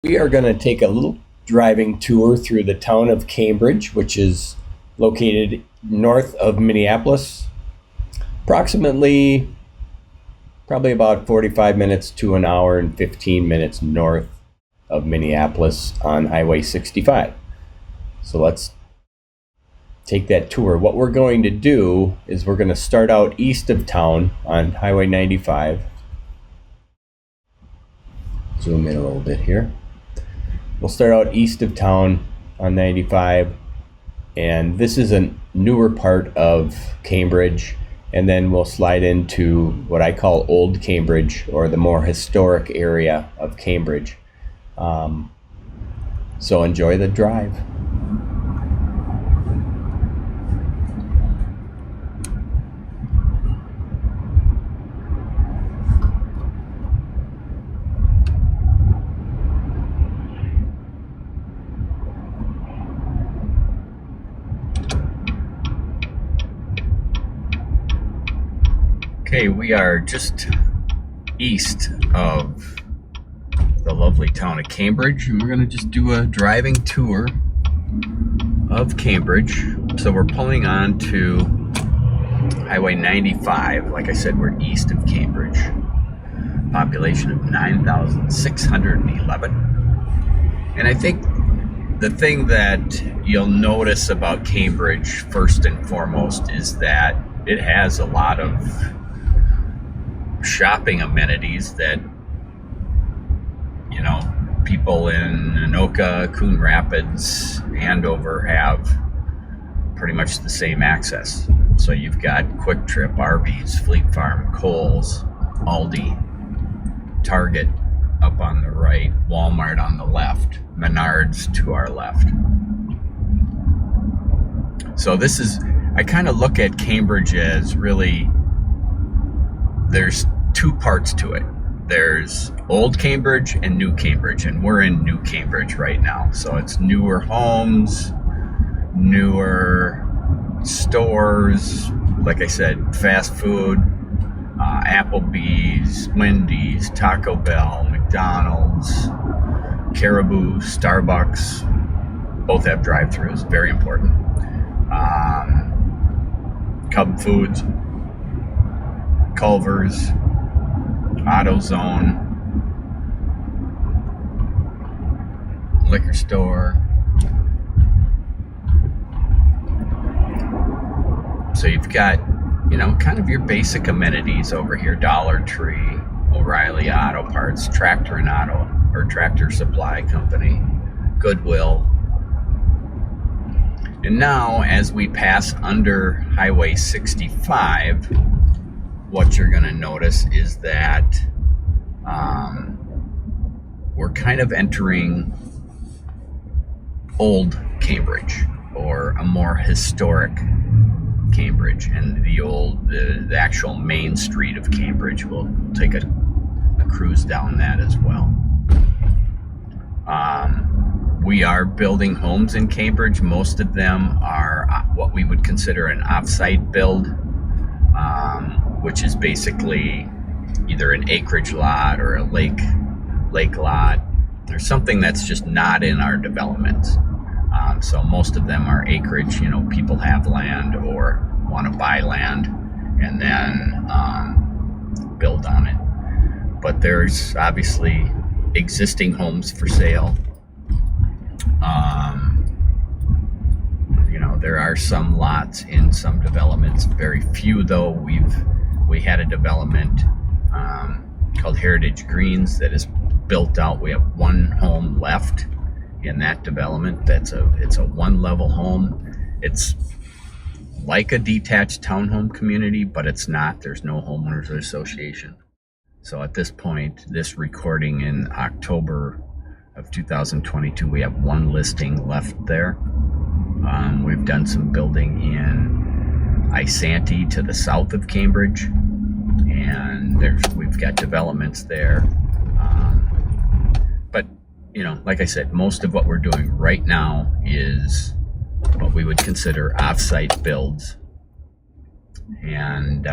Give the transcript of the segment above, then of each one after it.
We are going to take a little driving tour through the town of Cambridge, which is located north of Minneapolis, approximately probably about 45 minutes to an hour and 15 minutes north of Minneapolis on Highway 65. So let's take that tour. What we're going to do is we're going to start out east of town on Highway 95. Zoom in a little bit here. We'll start out east of town on 95, and this is a newer part of Cambridge, and then we'll slide into what I call Old Cambridge, or the more historic area of Cambridge. So enjoy the drive. Okay, we are just east of the lovely town of Cambridge, and we're going to just do a driving tour of Cambridge. So we're pulling on to Highway 95. Like I said, we're east of Cambridge. Population of 9,611. And I think the thing that you'll notice about Cambridge, first and foremost, is that it has a lot of shopping amenities that, you know, people in Anoka, Coon Rapids, Andover have pretty much the same access. So you've got Quick Trip, Arby's, Fleet Farm, Kohl's, Aldi, Target up on the right, Walmart on the left, Menards to our left. So this is, I kind of look at Cambridge as really, there's two parts to it. There's Old Cambridge and New Cambridge, and we're in New Cambridge right now. So it's newer homes, newer stores, like I said, fast food, Applebee's, Wendy's, Taco Bell, McDonald's, Caribou, Starbucks, both have drive-thrus, very important. Cub Foods, Culver's, AutoZone, liquor store. So you've got, you know, kind of your basic amenities over here: Dollar Tree, O'Reilly Auto Parts, Tractor and Auto, or Tractor Supply Company, Goodwill. And now, as we pass under Highway 65, what you're going to notice is that we're kind of entering Old Cambridge, or a more historic Cambridge, and the actual main street of Cambridge. We'll take a cruise down that as well. We are building homes in Cambridge. Most of them are what we would consider an off-site build, which is basically either an acreage lot or a lake lot, or something that's just not in our development. So most of them are acreage. You know, people have land or want to buy land and then build on it. But there's obviously existing homes for sale. You know, there are some lots in some developments, very few though. We had a development called Heritage Greens that is built out. We have one home left in that development. It's a one-level home. It's like a detached townhome community, but it's not. There's no homeowners association. So at this point, this recording in October of 2022, we have one listing left there. We've done some building in Isanti to the south of Cambridge, and we've got developments there. But, you know, like I said, most of what we're doing right now is what we would consider off-site builds, and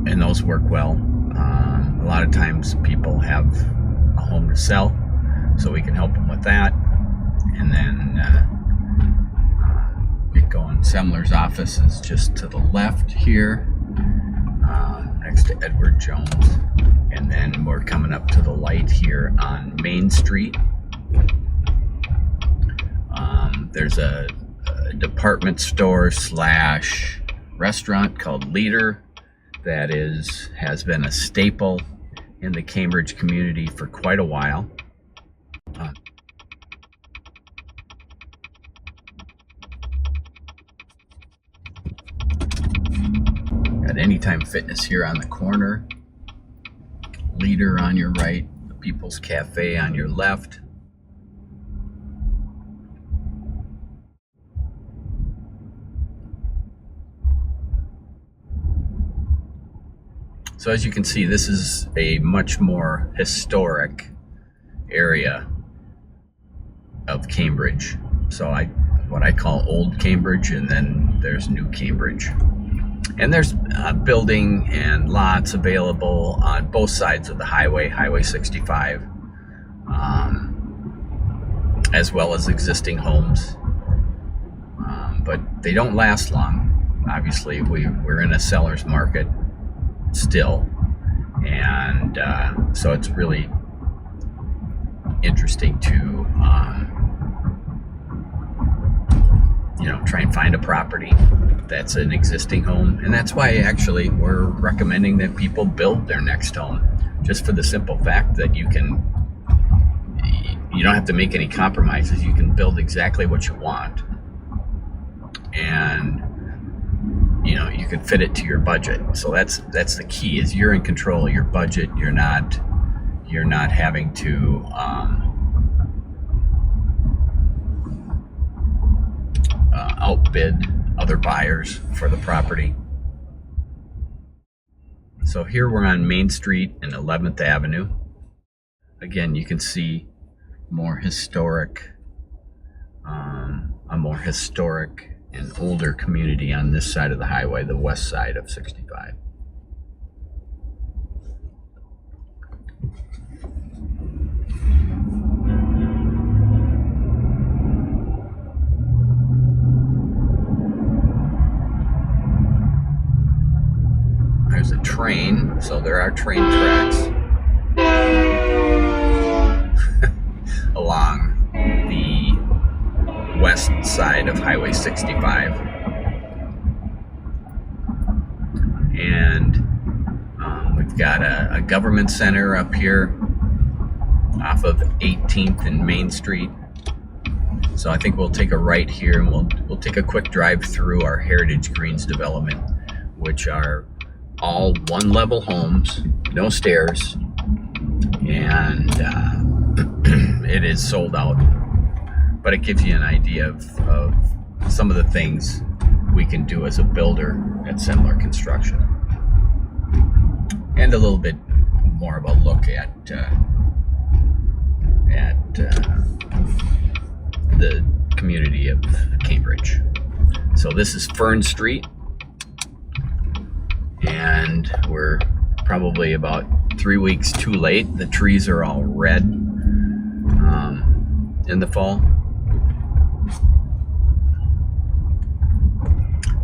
those work well. A lot of times people have a home to sell, so we can help them with that. And then get going. Semler's office is just to the left here, next to Edward Jones. And then we're coming up to the light here on Main Street. There's a department store slash restaurant called Leader that has been a staple in the Cambridge community for quite a while. Got Anytime Fitness here on the corner, Leader on your right, the People's Cafe on your left. So as you can see, this is a much more historic area of Cambridge. So what I call Old Cambridge, and then there's New Cambridge. And there's building and lots available on both sides of the highway, Highway 65, as well as existing homes. But they don't last long. Obviously, we're in a seller's market still, and so it's really interesting to try and find a property that's an existing home. And that's why actually we're recommending that people build their next home, just for the simple fact that you don't have to make any compromises. You can build exactly what you want, and you can fit it to your budget. So that's the key, is you're in control of your budget. You're not having to outbid other buyers for the property. So here we're on Main Street and 11th Avenue. Again, you can see a more historic and older community on this side of the highway, the west side of 65. There's a train, so there are train tracks along the west side of Highway 65. And we've got a government center up here off of 18th and Main Street. So I think we'll take a right here, and we'll take a quick drive through our Heritage Greens development, which are all one-level homes, no stairs, and it is sold out. But it gives you an idea of some of the things we can do as a builder at Semler Construction, and a little bit more of a look at the community of Cambridge. So this is Fern Street, and we're probably about 3 weeks too late. The trees are all red in the fall.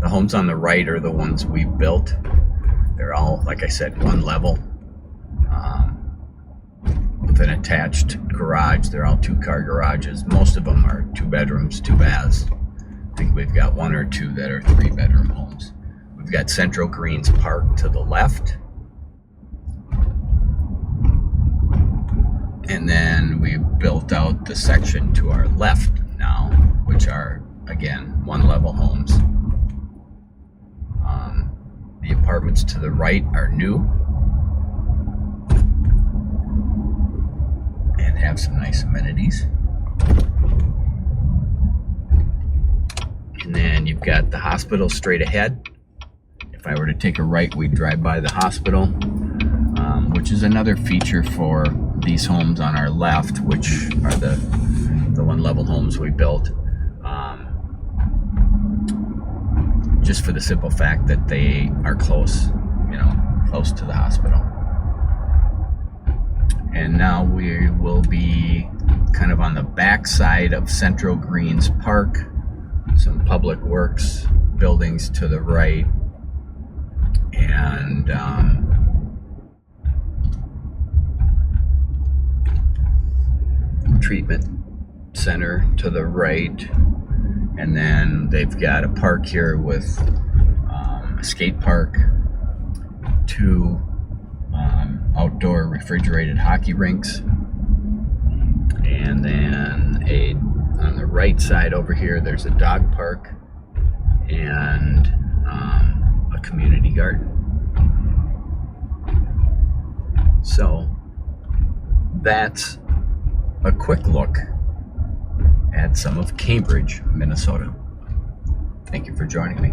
The homes on the right are the ones we built. They're all, like I said, one level with an attached garage. They're all two-car garages. Most of them are 2 bedrooms, 2 baths. I think we've got 1 or 2 that are 3-bedroom homes. We've got Central Greens Park to the left. And then we built out the section to our left now, which are, again, one-level homes. The apartments to the right are new and have some nice amenities. And then you've got the hospital straight ahead. If I were to take a right, we'd drive by the hospital, which is another feature for these homes on our left, which are the one-level homes we built, just for the simple fact that they are close to the hospital. And now we will be kind of on the back side of Central Greens Park. Some public works buildings to the right, and treatment center to the right. And then they've got a park here with a skate park, 2 outdoor refrigerated hockey rinks, and then on the right side over here there's a dog park and a community garden. So that's a quick look at some of Cambridge, Minnesota. Thank you for joining me.